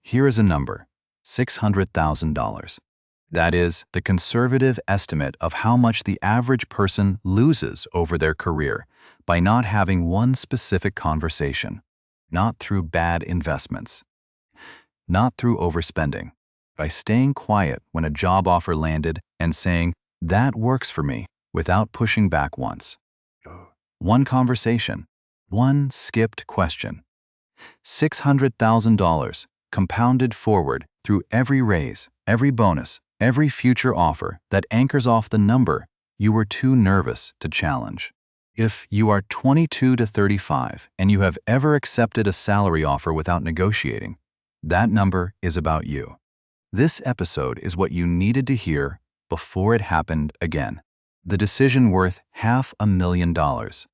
Here is a number, $600,000. That is the conservative estimate of how much the average person loses over their career by not having one specific conversation, not through bad investments, not through overspending, by staying quiet when a job offer landed and saying, "That works for me," without pushing back once. One conversation, one skipped question. $600,000 compounded forward through every raise, every bonus, every future offer that anchors off the number you were too nervous to challenge. If you are 22 to 35 and you have ever accepted a salary offer without negotiating, that number is about you. This episode is what you needed to hear before it happened again. The decision worth $500,000.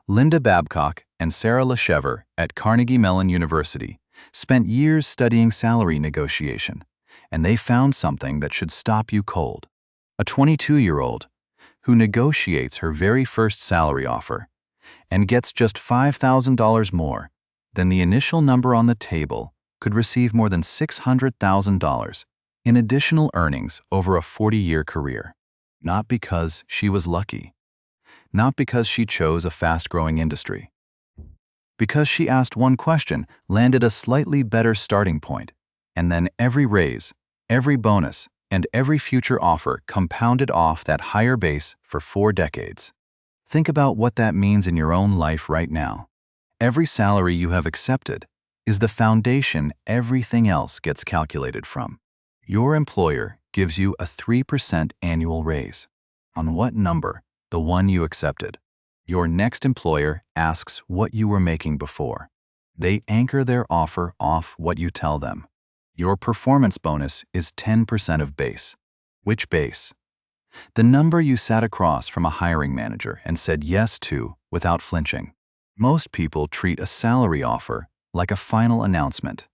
Linda Babcock and Sarah Laschever at Carnegie Mellon University spent years studying salary negotiation, and they found something that should stop you cold. A 22-year-old who negotiates her very first salary offer and gets just $5,000 more than the initial number on the table could receive more than $600,000 in additional earnings over a 40-year career. Not because she was lucky, not because she chose a fast-growing industry, because she asked one question, landed a slightly better starting point, and then every raise, every bonus, and every future offer compounded off that higher base for 4 decades. Think about what that means in your own life right now. Every salary you have accepted is the foundation everything else gets calculated from. Your employer gives you a 3% annual raise. On what number? The one you accepted. Your next employer asks what you were making before. They anchor their offer off what you tell them. Your performance bonus is 10% of base. Which base? The number you sat across from a hiring manager and said yes to without flinching. Most people treat a salary offer like a final announcement.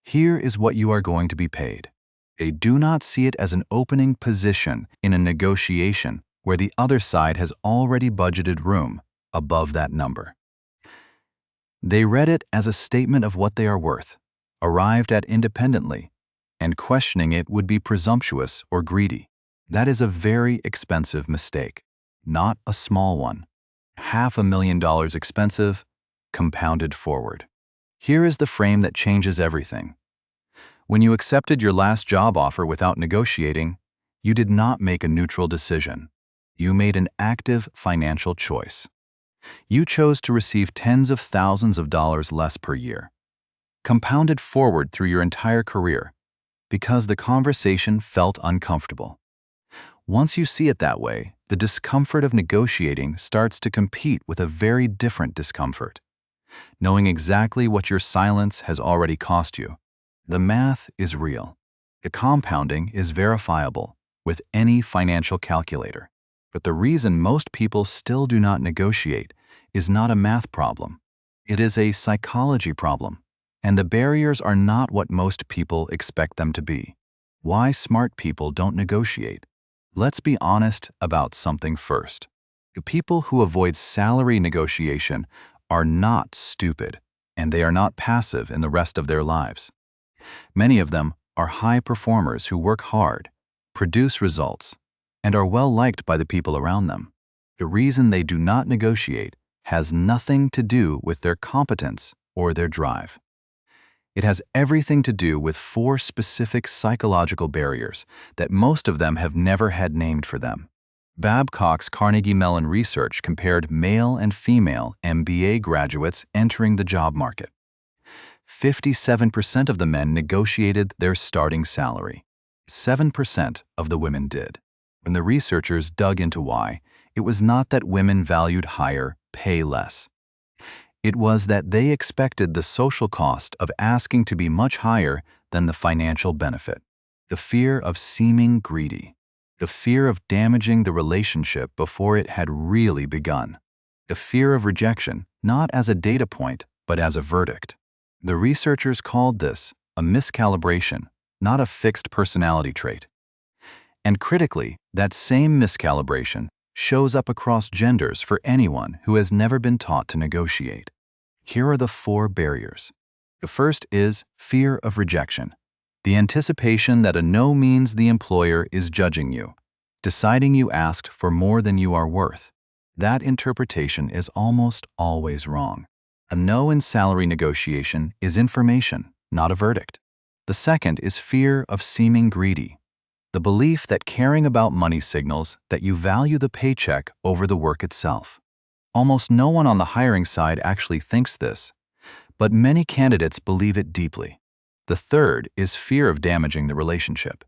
Here is what you are going to be paid. They do not see it as an opening position in a negotiation where the other side has already budgeted room above that number. They read it as a statement of what they are worth, arrived at independently, and questioning it would be presumptuous or greedy. That is a very expensive mistake, not a small one. $500,000 expensive, compounded forward. Here is the frame that changes everything. When you accepted your last job offer without negotiating, you did not make a neutral decision. You made an active financial choice. You chose to receive tens of thousands of dollars less per year, compounded forward through your entire career, because the conversation felt uncomfortable. Once you see it that way, the discomfort of negotiating starts to compete with a very different discomfort, knowing exactly what your silence has already cost you. The math is real. The compounding is verifiable with any financial calculator. But the reason most people still do not negotiate is not a math problem. It is a psychology problem, and the barriers are not what most people expect them to be. Why smart people don't negotiate? Let's be honest about something first. The people who avoid salary negotiation are not stupid, and they are not passive in the rest of their lives. Many of them are high performers who work hard, produce results, and are well liked by the people around them. The reason they do not negotiate has nothing to do with their competence or their drive. It has everything to do with 4 specific psychological barriers that most of them have never had named for them. Babcock's Carnegie Mellon research compared male and female MBA graduates entering the job market. 57% of the men negotiated their starting salary. 7% of the women did. When the researchers dug into why, it was not that women valued higher pay less. It was that they expected the social cost of asking to be much higher than the financial benefit. The fear of seeming greedy. The fear of damaging the relationship before it had really begun. The fear of rejection, not as a data point, but as a verdict. The researchers called this a miscalibration, not a fixed personality trait. And critically, that same miscalibration shows up across genders for anyone who has never been taught to negotiate. Here are the 4 barriers. The first is fear of rejection. The anticipation that a no means the employer is judging you, deciding you asked for more than you are worth. That interpretation is almost always wrong. A no in salary negotiation is information, not a verdict. The second is fear of seeming greedy. The belief that caring about money signals that you value the paycheck over the work itself. Almost no one on the hiring side actually thinks this, but many candidates believe it deeply. The third is fear of damaging the relationship.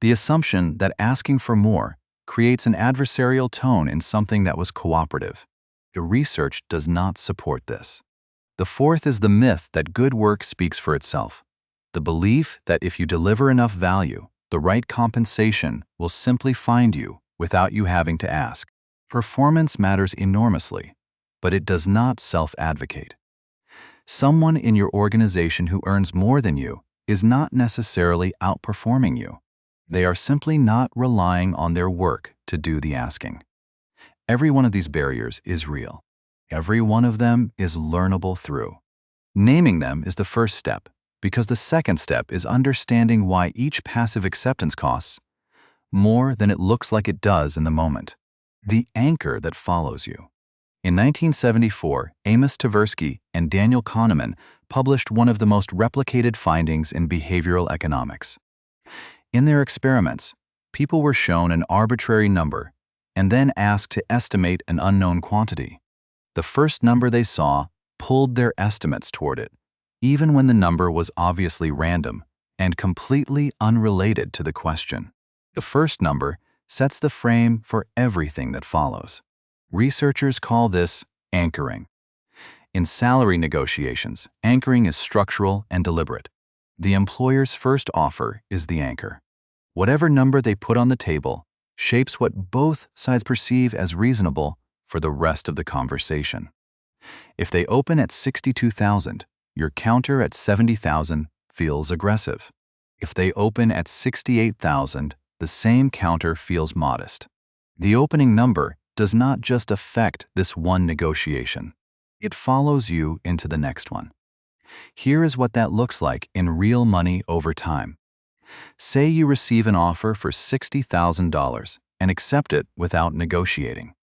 The assumption that asking for more creates an adversarial tone in something that was cooperative. The research does not support this. The fourth is the myth that good work speaks for itself. The belief that if you deliver enough value, the right compensation will simply find you without you having to ask. Performance matters enormously, but it does not self-advocate. Someone in your organization who earns more than you is not necessarily outperforming you. They are simply not relying on their work to do the asking. Every one of these barriers is real. Every one of them is learnable through. Naming them is the first step, because the second step is understanding why each passive acceptance costs more than it looks like it does in the moment. The anchor that follows you. In 1974, Amos Tversky and Daniel Kahneman published one of the most replicated findings in behavioral economics. In their experiments, people were shown an arbitrary number and then asked to estimate an unknown quantity. The first number they saw pulled their estimates toward it, even when the number was obviously random and completely unrelated to the question. The first number sets the frame for everything that follows. Researchers call this anchoring. In salary negotiations, anchoring is structural and deliberate. The employer's first offer is the anchor. Whatever number they put on the table shapes what both sides perceive as reasonable for the rest of the conversation. If they open at $62,000, your counter at $70,000 feels aggressive. If they open at $68,000, the same counter feels modest. The opening number does not just affect this one negotiation. It follows you into the next one. Here is what that looks like in real money over time. Say you receive an offer for $60,000 and accept it without negotiating.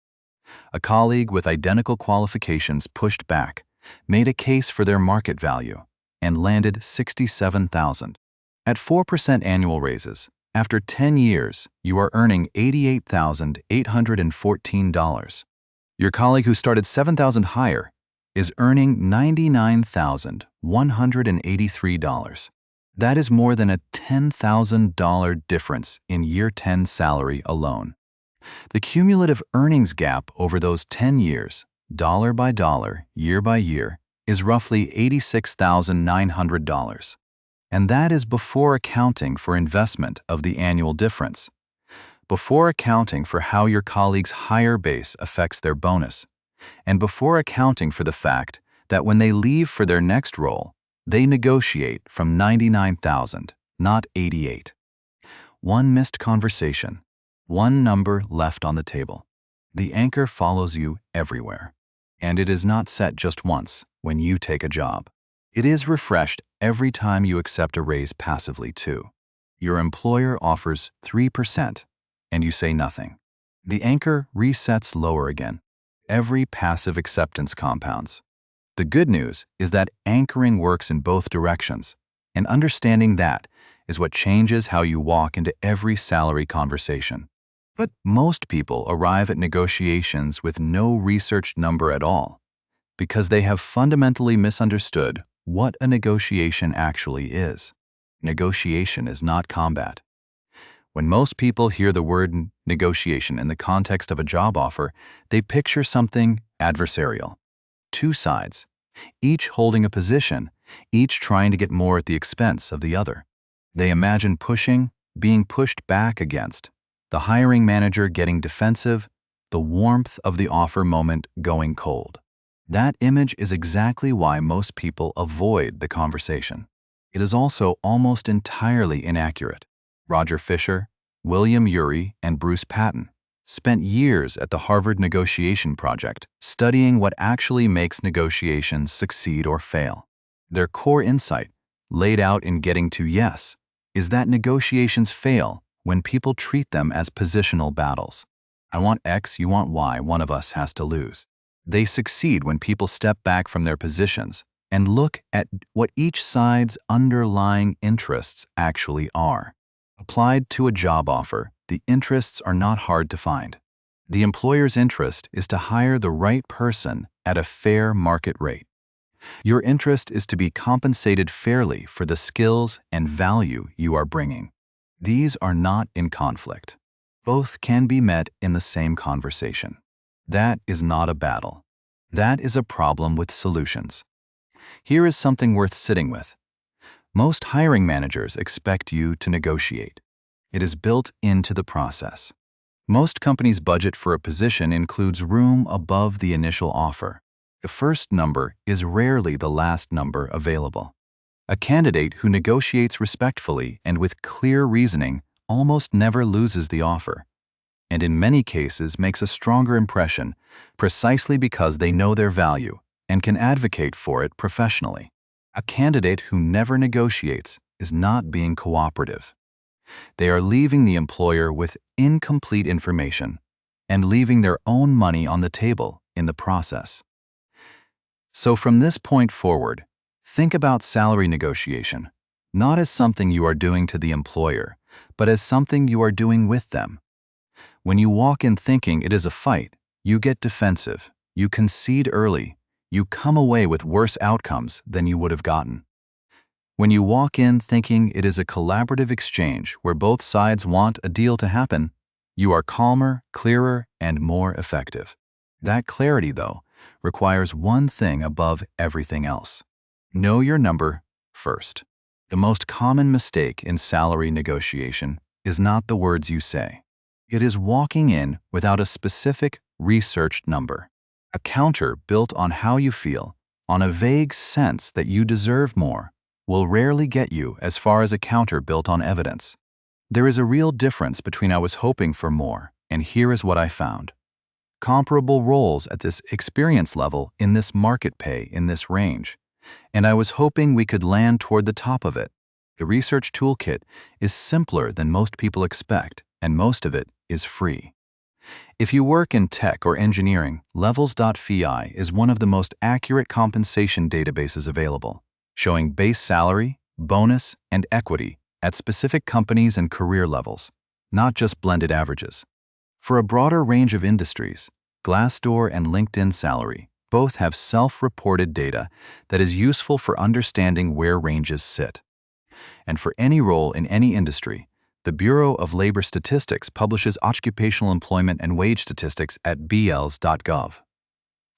A colleague with identical qualifications pushed back, made a case for their market value, and landed $67,000. At 4% annual raises, after 10 years, you are earning $88,814. Your colleague who started $7,000 higher is earning $99,183. That is more than a $10,000 difference in year 10 salary alone. The cumulative earnings gap over those 10 years, dollar by dollar, year by year, is roughly $86,900. And that is before accounting for investment of the annual difference, before accounting for how your colleague's higher base affects their bonus, and before accounting for the fact that when they leave for their next role, they negotiate from $99,000, not $88,000. One missed conversation, one number left on the table. The anchor follows you everywhere, and it is not set just once when you take a job. It is refreshed every time you accept a raise passively too. Your employer offers 3%, and you say nothing. The anchor resets lower again. Every passive acceptance compounds. The good news is that anchoring works in both directions, and understanding that is what changes how you walk into every salary conversation. But most people arrive at negotiations with no researched number at all, because they have fundamentally misunderstood what a negotiation actually is. Negotiation is not combat. When most people hear the word negotiation in the context of a job offer, they picture something adversarial. Two sides, each holding a position, each trying to get more at the expense of the other. They imagine pushing, being pushed back against, the hiring manager getting defensive, the warmth of the offer moment going cold. That image is exactly why most people avoid the conversation. It is also almost entirely inaccurate. Roger Fisher, William Ury, and Bruce Patton spent years at the Harvard Negotiation Project studying what actually makes negotiations succeed or fail. Their core insight, laid out in Getting to Yes, is that negotiations fail when people treat them as positional battles. I want X, you want Y, one of us has to lose. They succeed when people step back from their positions and look at what each side's underlying interests actually are. Applied to a job offer, the interests are not hard to find. The employer's interest is to hire the right person at a fair market rate. Your interest is to be compensated fairly for the skills and value you are bringing. These are not in conflict. Both can be met in the same conversation. That is not a battle. That is a problem with solutions. Here is something worth sitting with. Most hiring managers expect you to negotiate. It is built into the process. Most companies' budget for a position includes room above the initial offer. The first number is rarely the last number available. A candidate who negotiates respectfully and with clear reasoning almost never loses the offer, and in many cases makes a stronger impression precisely because they know their value and can advocate for it professionally. A candidate who never negotiates is not being cooperative. They are leaving the employer with incomplete information and leaving their own money on the table in the process. So from this point forward, think about salary negotiation, not as something you are doing to the employer, but as something you are doing with them. When you walk in thinking it is a fight, you get defensive, you concede early, you come away with worse outcomes than you would have gotten. When you walk in thinking it is a collaborative exchange where both sides want a deal to happen, you are calmer, clearer, and more effective. That clarity, though, requires one thing above everything else. Know your number first. The most common mistake in salary negotiation is not the words you say. It is walking in without a specific, researched number. A counter built on how you feel, on a vague sense that you deserve more, will rarely get you as far as a counter built on evidence. There is a real difference between I was hoping for more and here is what I found. Comparable roles at this experience level in this market pay in this range, and I was hoping we could land toward the top of it. The research toolkit is simpler than most people expect, and most of it is free. If you work in tech or engineering, Levels.fyi is one of the most accurate compensation databases available, showing base salary, bonus, and equity at specific companies and career levels, not just blended averages. For a broader range of industries, Glassdoor and LinkedIn Salary both have self-reported data that is useful for understanding where ranges sit. And for any role in any industry, the Bureau of Labor Statistics publishes occupational employment and wage statistics at BLS.gov.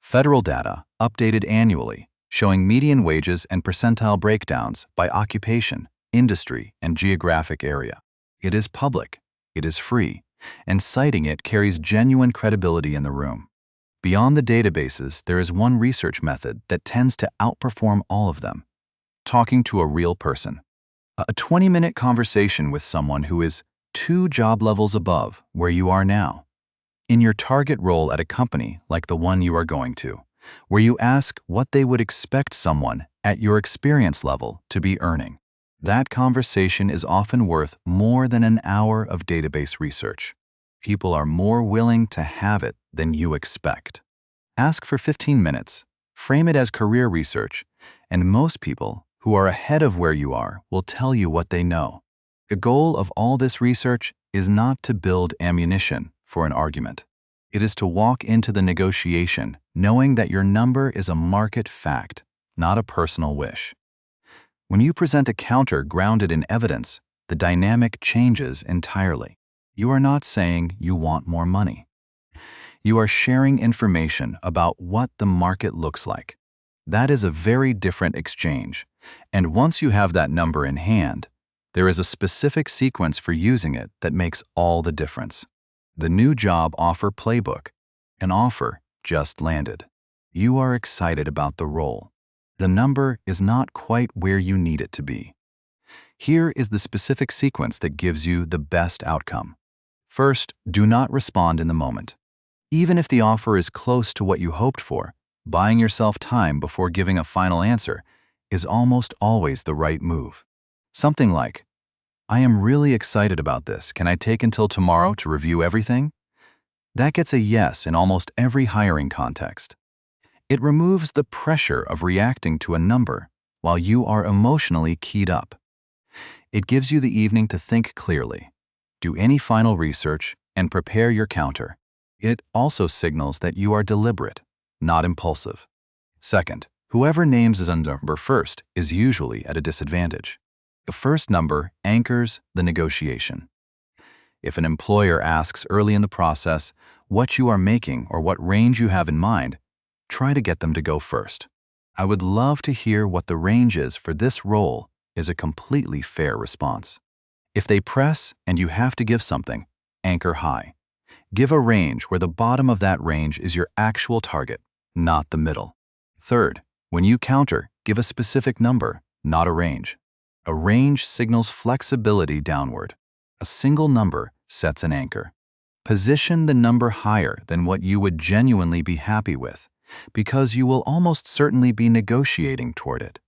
Federal data, updated annually, showing median wages and percentile breakdowns by occupation, industry, and geographic area. It is public, it is free, and citing it carries genuine credibility in the room. Beyond the databases, there is one research method that tends to outperform all of them: talking to a real person. A 20-minute conversation with someone who is 2 job levels above where you are now, in your target role at a company like the one you are going to, where you ask what they would expect someone at your experience level to be earning. That conversation is often worth more than an hour of database research. People are more willing to have it than you expect. Ask for 15 minutes, frame it as career research, and most people who are ahead of where you are will tell you what they know. The goal of all this research is not to build ammunition for an argument. It is to walk into the negotiation knowing that your number is a market fact, not a personal wish. When you present a counter grounded in evidence, the dynamic changes entirely. You are not saying you want more money. You are sharing information about what the market looks like. That is a very different exchange, and once you have that number in hand, there is a specific sequence for using it that makes all the difference. The new Job Offer Playbook. An offer just landed. You are excited about the role. The number is not quite where you need it to be. Here is the specific sequence that gives you the best outcome. First, do not respond in the moment. Even if the offer is close to what you hoped for, buying yourself time before giving a final answer is almost always the right move. Something like, "I am really excited about this. Can I take until tomorrow to review everything?" That gets a yes in almost every hiring context. It removes the pressure of reacting to a number while you are emotionally keyed up. It gives you the evening to think clearly, do any final research, and prepare your counter. It also signals that you are deliberate, not impulsive. Second, whoever names as a number first is usually at a disadvantage. The first number anchors the negotiation. If an employer asks early in the process what you are making or what range you have in mind, try to get them to go first. "I would love to hear what the range is for this role," is a completely fair response. If they press and you have to give something, anchor high. Give a range where the bottom of that range is your actual target, not the middle. Third, when you counter, give a specific number, not a range. A range signals flexibility downward. A single number sets an anchor. Position the number higher than what you would genuinely be happy with, because you will almost certainly be negotiating toward it,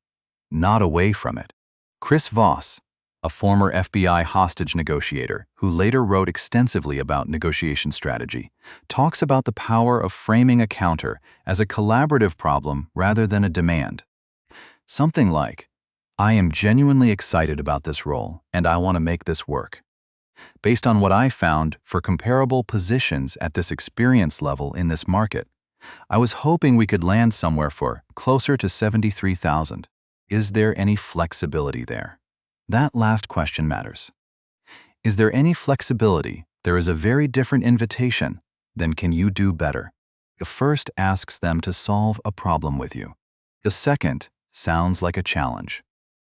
not away from it. Chris Voss, a former FBI hostage negotiator who later wrote extensively about negotiation strategy, talks about the power of framing a counter as a collaborative problem rather than a demand. Something like, "I am genuinely excited about this role, and I want to make this work. Based on what I found for comparable positions at this experience level in this market, I was hoping we could land somewhere for closer to 73,000. Is there any flexibility there?" That last question matters. Is there any flexibility? There is a very different invitation than "can you do better?" The first asks them to solve a problem with you. The second sounds like a challenge.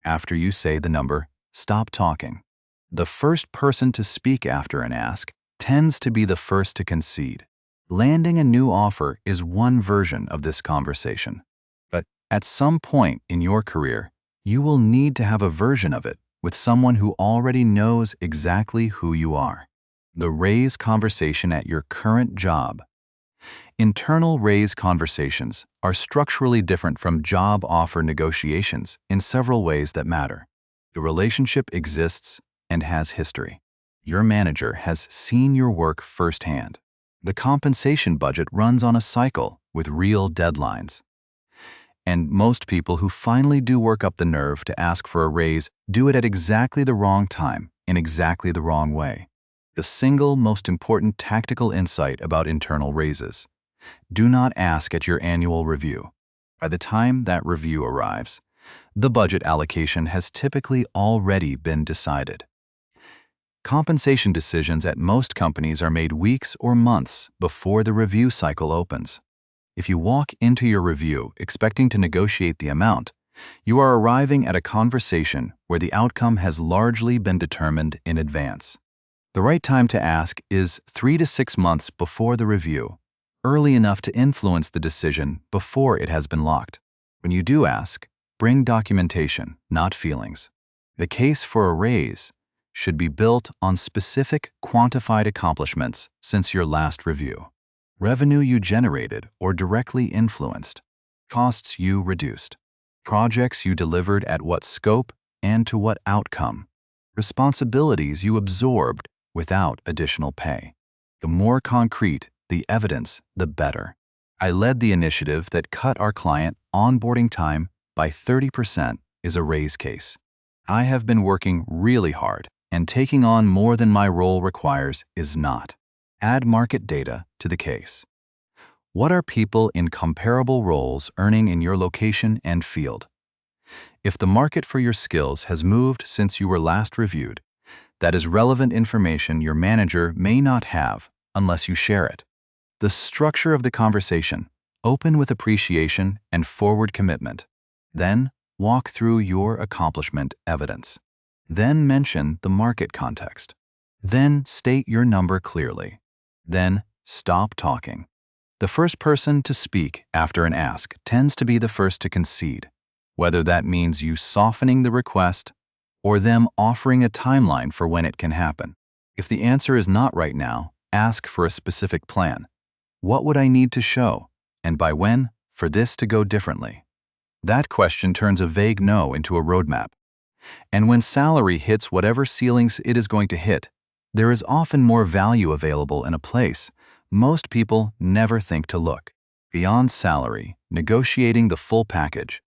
After you say the number, stop talking. The first person to speak after an ask tends to be the first to concede. Landing a new offer is one version of this conversation. But at some point in your career, you will need to have a version of it with someone who already knows exactly who you are. The raise conversation at your current job. Internal raise conversations are structurally different from job offer negotiations in several ways that matter. The relationship exists and has history. Your manager has seen your work firsthand. The compensation budget runs on a cycle with real deadlines. And most people who finally do work up the nerve to ask for a raise do it at exactly the wrong time, in exactly the wrong way. The single most important tactical insight about internal raises: do not ask at your annual review. By the time that review arrives, the budget allocation has typically already been decided. Compensation decisions at most companies are made weeks or months before the review cycle opens. If you walk into your review expecting to negotiate the amount, you are arriving at a conversation where the outcome has largely been determined in advance. The right time to ask is 3 to 6 months before the review, early enough to influence the decision before it has been locked. When you do ask, bring documentation, not feelings. The case for a raise should be built on specific, quantified accomplishments since your last review. Revenue you generated or directly influenced, costs you reduced, projects you delivered at what scope and to what outcome, responsibilities you absorbed without additional pay. The more concrete the evidence, the better. "I led the initiative that cut our client onboarding time by 30% is a raise case. "I have been working really hard, and taking on more than my role requires" is not. Add market data to the case. What are people in comparable roles earning in your location and field? If the market for your skills has moved since you were last reviewed, that is relevant information your manager may not have unless you share it. The structure of the conversation: open with appreciation and forward commitment. Then walk through your accomplishment evidence. Then mention the market context. Then state your number clearly. Then stop talking. The first person to speak after an ask tends to be the first to concede, whether that means you softening the request or them offering a timeline for when it can happen. If the answer is not right now, ask for a specific plan. What would I need to show, and by when, for this to go differently? That question turns a vague no into a roadmap. And when salary hits whatever ceilings it is going to hit, there is often more value available in a place most people never think to look. Beyond salary, negotiating the full package.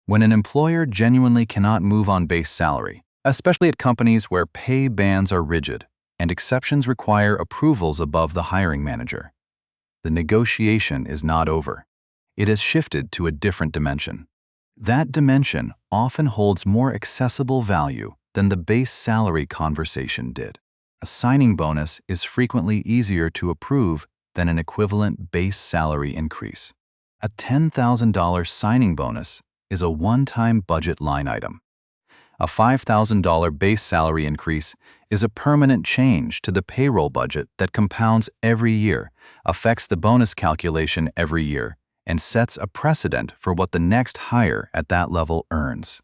When an employer genuinely cannot move on base salary, especially at companies where pay bands are rigid and exceptions require approvals above the hiring manager, the negotiation is not over. It has shifted to a different dimension. That dimension often holds more accessible value than the base salary conversation did. A signing bonus is frequently easier to approve than an equivalent base salary increase. A $10,000 signing bonus is a one-time budget line item. A $5,000 base salary increase is a permanent change to the payroll budget that compounds every year, affects the bonus calculation every year, and sets a precedent for what the next hire at that level earns.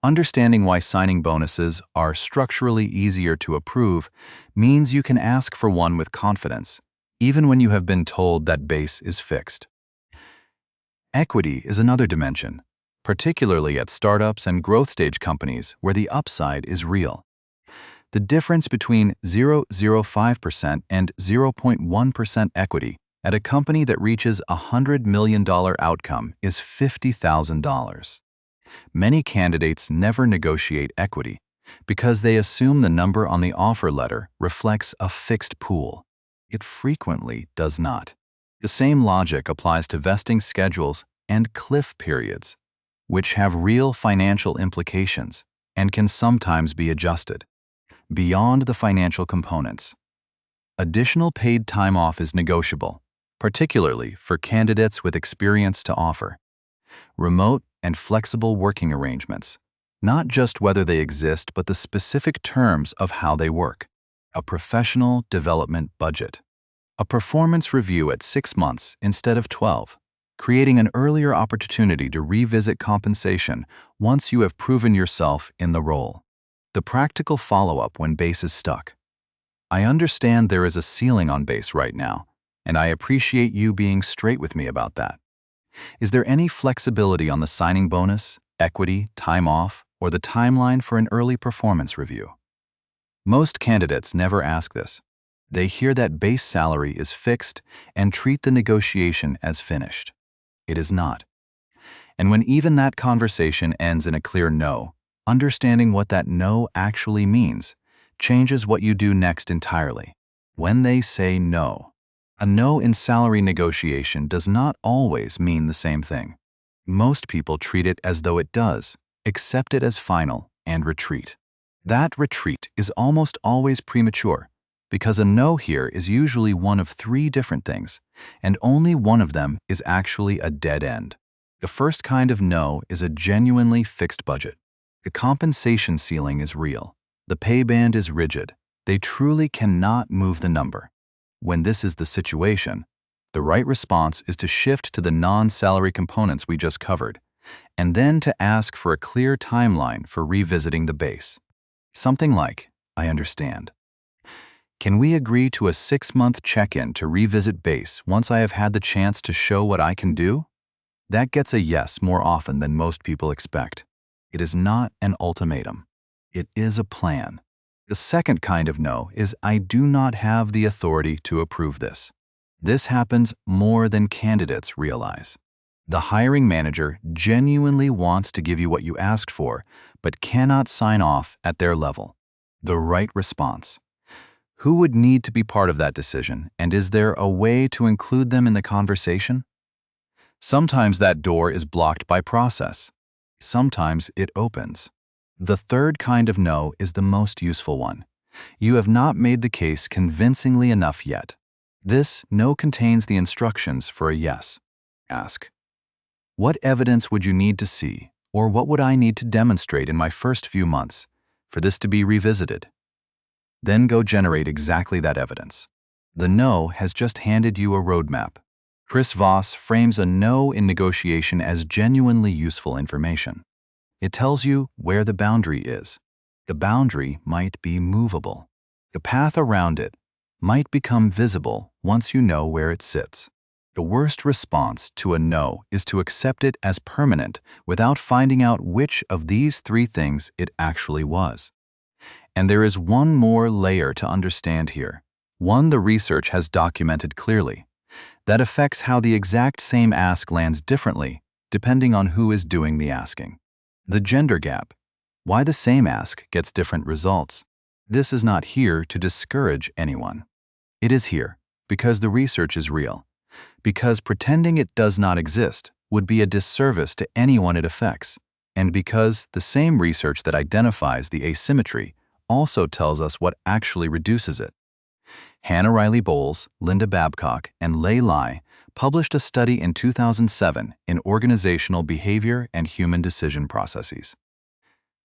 Understanding why signing bonuses are structurally easier to approve means you can ask for one with confidence, even when you have been told that base is fixed. Equity is another dimension, particularly at startups and growth stage companies where the upside is real. The difference between 0.05% and 0.1% equity at a company that reaches a $100 million outcome is $50,000. Many candidates never negotiate equity because they assume the number on the offer letter reflects a fixed pool. It frequently does not. The same logic applies to vesting schedules and cliff periods, which have real financial implications and can sometimes be adjusted. Beyond the financial components, additional paid time off is negotiable, particularly for candidates with experience to offer. Remote and flexible working arrangements, not just whether they exist but the specific terms of how they work. A professional development budget. A performance review at 6 months instead of 12, creating an earlier opportunity to revisit compensation once you have proven yourself in the role. The practical follow-up when base is stuck. I understand there is a ceiling on base right now, and I appreciate you being straight with me about that. Is there any flexibility on the signing bonus, equity, time off, or the timeline for an early performance review? Most candidates never ask this. They hear that base salary is fixed and treat the negotiation as finished. It is not. And when even that conversation ends in a clear no, understanding what that no actually means changes what you do next entirely. When they say no, a no in salary negotiation does not always mean the same thing. Most people treat it as though it does, accept it as final, and retreat. That retreat is almost always premature, because a no here is usually one of 3 different things, and only one of them is actually a dead end. The first kind of no is a genuinely fixed budget. The compensation ceiling is real. The pay band is rigid. They truly cannot move the number. When this is the situation, the right response is to shift to the non-salary components we just covered, and then to ask for a clear timeline for revisiting the base. Something like, I understand. Can we agree to a 6-month check-in to revisit base once I have had the chance to show what I can do? That gets a yes more often than most people expect. It is not an ultimatum. It is a plan. The second kind of no is I do not have the authority to approve this. This happens more than candidates realize. The hiring manager genuinely wants to give you what you asked for, but cannot sign off at their level. The right response. Who would need to be part of that decision, and is there a way to include them in the conversation? Sometimes that door is blocked by process. Sometimes it opens. The third kind of no is the most useful one. You have not made the case convincingly enough yet. This no contains the instructions for a yes. Ask, what evidence would you need to see, or what would I need to demonstrate in my first few months for this to be revisited? Then go generate exactly that evidence. The no has just handed you a roadmap. Chris Voss frames a no in negotiation as genuinely useful information. It tells you where the boundary is. The boundary might be movable. The path around it might become visible once you know where it sits. The worst response to a no is to accept it as permanent without finding out which of these three things it actually was. And there is one more layer to understand here, one the research has documented clearly, that affects how the exact same ask lands differently depending on who is doing the asking. The gender gap. Why the same ask gets different results. This is not here to discourage anyone. It is here because the research is real, because pretending it does not exist would be a disservice to anyone it affects, and because the same research that identifies the asymmetry also tells us what actually reduces it. Hannah Riley Bowles, Linda Babcock, and Lai published a study in 2007 in Organizational Behavior and Human Decision Processes.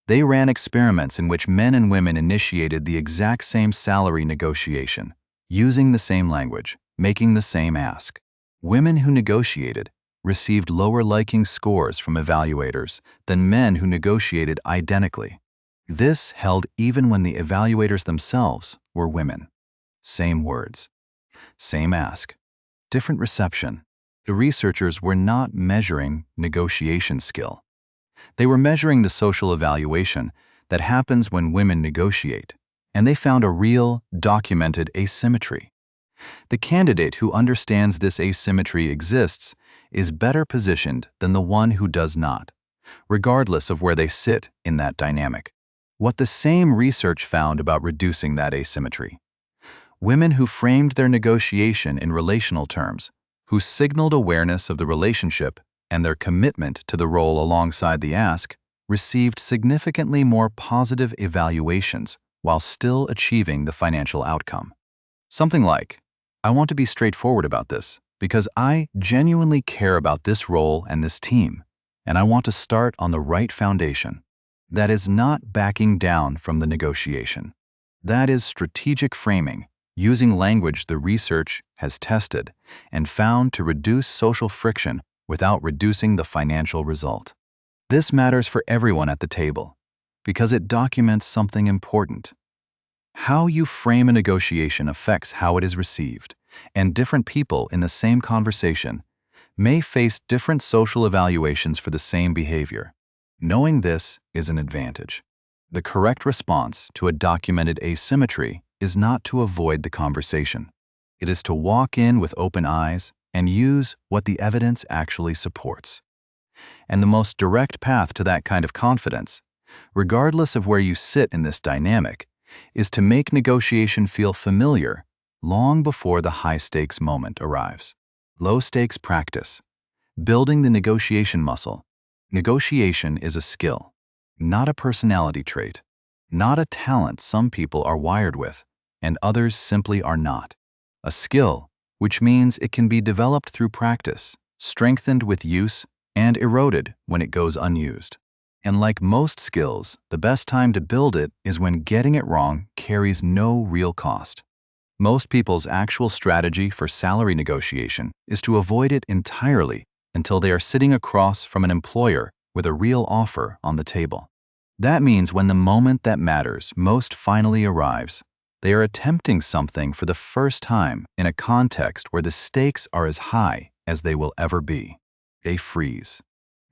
They ran experiments in which men and women initiated the exact same salary negotiation, using the same language, making the same ask. Women who negotiated received lower liking scores from evaluators than men who negotiated identically. This held even when the evaluators themselves were women. Same words, same ask, different reception. The researchers were not measuring negotiation skill. They were measuring the social evaluation that happens when women negotiate, and they found a real, documented asymmetry. The candidate who understands this asymmetry exists is better positioned than the one who does not, regardless of where they sit in that dynamic. What the same research found about reducing that asymmetry. Women who framed their negotiation in relational terms, who signaled awareness of the relationship and their commitment to the role alongside the ask, received significantly more positive evaluations while still achieving the financial outcome. Something like, I want to be straightforward about this because I genuinely care about this role and this team, and I want to start on the right foundation. That is not backing down from the negotiation. That is strategic framing, using language the research has tested and found to reduce social friction without reducing the financial result. This matters for everyone at the table because it documents something important. How you frame a negotiation affects how it is received, and different people in the same conversation may face different social evaluations for the same behavior. Knowing this is an advantage. The correct response to a documented asymmetry is not to avoid the conversation. It is to walk in with open eyes and use what the evidence actually supports. And the most direct path to that kind of confidence, regardless of where you sit in this dynamic, is to make negotiation feel familiar long before the high-stakes moment arrives. Low-stakes practice. Building the negotiation muscle. Negotiation is a skill, not a personality trait, not a talent some people are wired with, and others simply are not. A skill, which means it can be developed through practice, strengthened with use, and eroded when it goes unused. And like most skills, the best time to build it is when getting it wrong carries no real cost. Most people's actual strategy for salary negotiation is to avoid it entirely until they are sitting across from an employer with a real offer on the table. That means when the moment that matters most finally arrives, they are attempting something for the first time in a context where the stakes are as high as they will ever be. They freeze.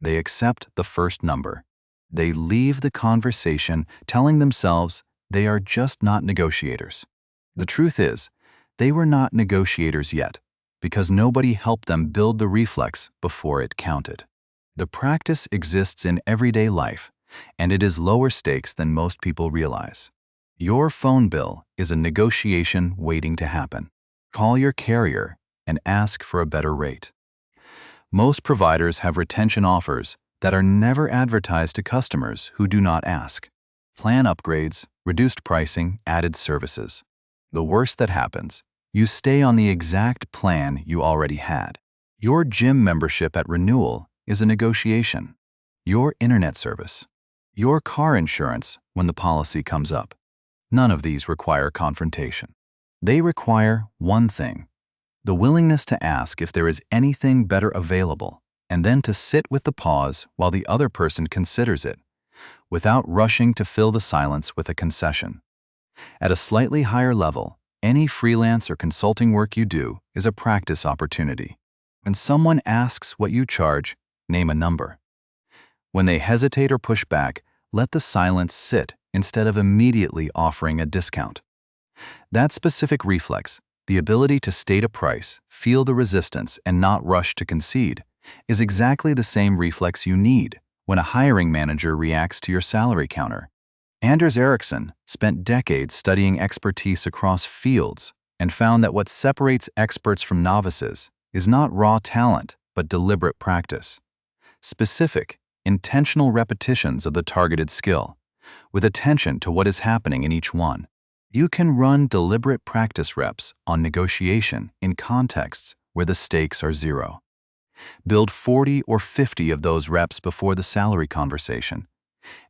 They accept the first number. They leave the conversation telling themselves they are just not negotiators. The truth is, they were not negotiators yet, because nobody helped them build the reflex before it counted. The practice exists in everyday life, and it is lower stakes than most people realize. Your phone bill is a negotiation waiting to happen. Call your carrier and ask for a better rate. Most providers have retention offers that are never advertised to customers who do not ask. Plan upgrades, reduced pricing, added services. The worst that happens, you stay on the exact plan you already had. Your gym membership at renewal is a negotiation. Your internet service. Your car insurance when the policy comes up. None of these require confrontation. They require one thing: the willingness to ask if there is anything better available, and then to sit with the pause while the other person considers it, without rushing to fill the silence with a concession. At a slightly higher level, any freelance or consulting work you do is a practice opportunity. When someone asks what you charge, name a number. When they hesitate or push back, let the silence sit instead of immediately offering a discount. That specific reflex, the ability to state a price, feel the resistance, and not rush to concede, is exactly the same reflex you need when a hiring manager reacts to your salary counter. Anders Ericsson spent decades studying expertise across fields and found that what separates experts from novices is not raw talent, but deliberate practice. Specific, intentional repetitions of the targeted skill, with attention to what is happening in each one. You can run deliberate practice reps on negotiation in contexts where the stakes are zero. Build 40 or 50 of those reps before the salary conversation.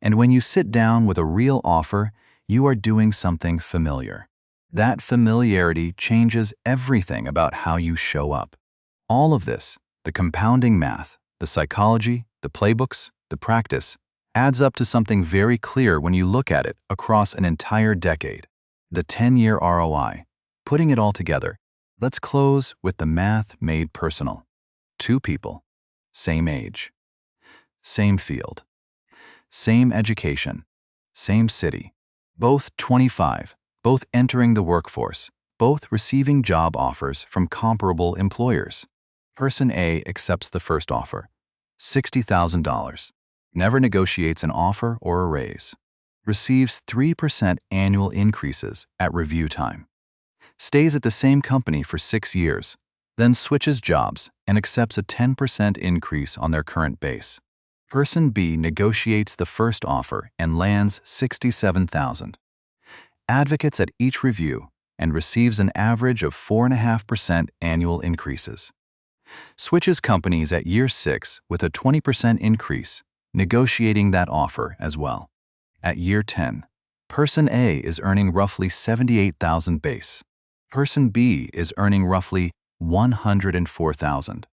And when you sit down with a real offer, you are doing something familiar. That familiarity changes everything about how you show up. All of this, the compounding math, the psychology, the playbooks, the practice, adds up to something very clear when you look at it across an entire decade. The 10-year ROI. Putting it all together, let's close with the math made personal. 2 people, same age, same field, same education, same city, both 25, both entering the workforce, both receiving job offers from comparable employers. Person A accepts the first offer, $60,000, never negotiates an offer or a raise, receives 3% annual increases at review time, stays at the same company for 6 years, then switches jobs and accepts a 10% increase on their current base. Person B negotiates the first offer and lands $67,000, advocates at each review, and receives an average of 4.5% annual increases. Switches companies at year 6 with a 20% increase, negotiating that offer as well. At year 10, Person A is earning roughly $78,000 base. Person B is earning roughly $104,000.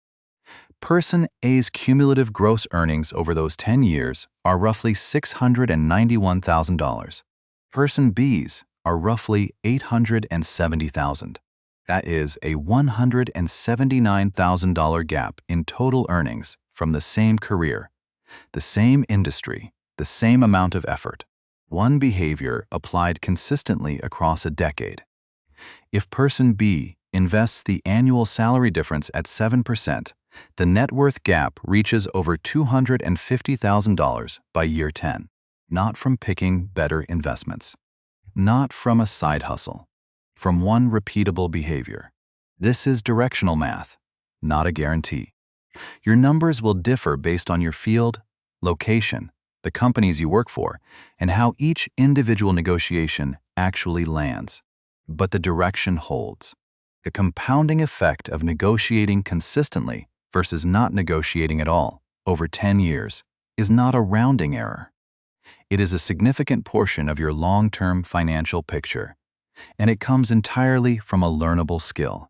Person A's cumulative gross earnings over those 10 years are roughly $691,000. Person B's are roughly $870,000. That is a $179,000 gap in total earnings from the same career, the same industry, the same amount of effort. One behavior applied consistently across a decade. If Person B invests the annual salary difference at 7%, the net worth gap reaches over $250,000 by year 10, not from picking better investments, not from a side hustle, from one repeatable behavior. This is directional math, not a guarantee. Your numbers will differ based on your field, location, the companies you work for, and how each individual negotiation actually lands. But the direction holds. The compounding effect of negotiating consistently versus not negotiating at all over 10 years is not a rounding error. It is a significant portion of your long-term financial picture, and it comes entirely from a learnable skill.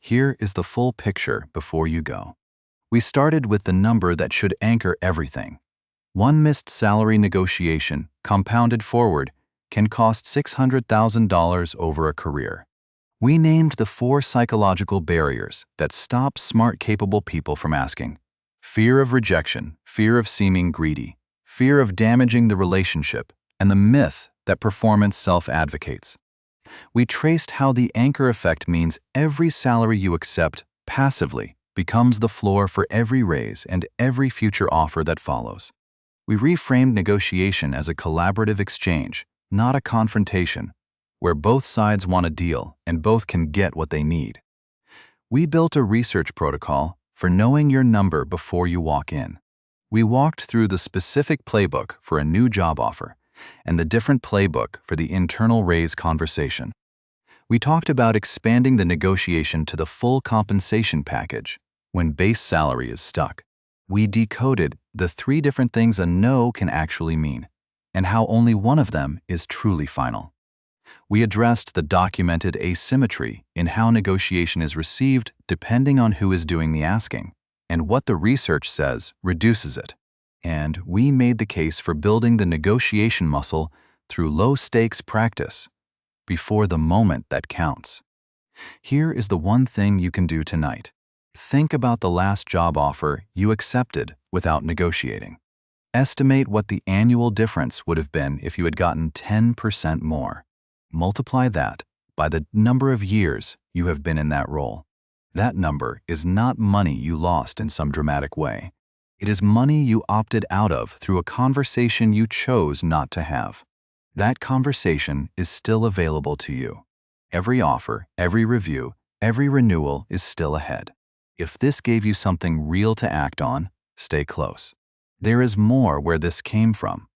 Here is the full picture before you go. We started with the number that should anchor everything. One missed salary negotiation, compounded forward, can cost $600,000 over a career. We named the 4 psychological barriers that stop smart, capable people from asking. Fear of rejection, fear of seeming greedy, fear of damaging the relationship, and the myth that performance self-advocates. We traced how the anchor effect means every salary you accept passively becomes the floor for every raise and every future offer that follows. We reframed negotiation as a collaborative exchange, not a confrontation, where both sides want a deal and both can get what they need. We built a research protocol for knowing your number before you walk in. We walked through the specific playbook for a new job offer and the different playbook for the internal raise conversation. We talked about expanding the negotiation to the full compensation package when base salary is stuck. We decoded the 3 different things a no can actually mean and how only one of them is truly final. We addressed the documented asymmetry in how negotiation is received depending on who is doing the asking, and what the research says reduces it. And we made the case for building the negotiation muscle through low-stakes practice before the moment that counts. Here is the one thing you can do tonight. Think about the last job offer you accepted without negotiating. Estimate what the annual difference would have been if you had gotten 10% more. Multiply that by the number of years you have been in that role. That number is not money you lost in some dramatic way. It is money you opted out of through a conversation you chose not to have. That conversation is still available to you. Every offer, every review, every renewal is still ahead. If this gave you something real to act on, stay close. There is more where this came from.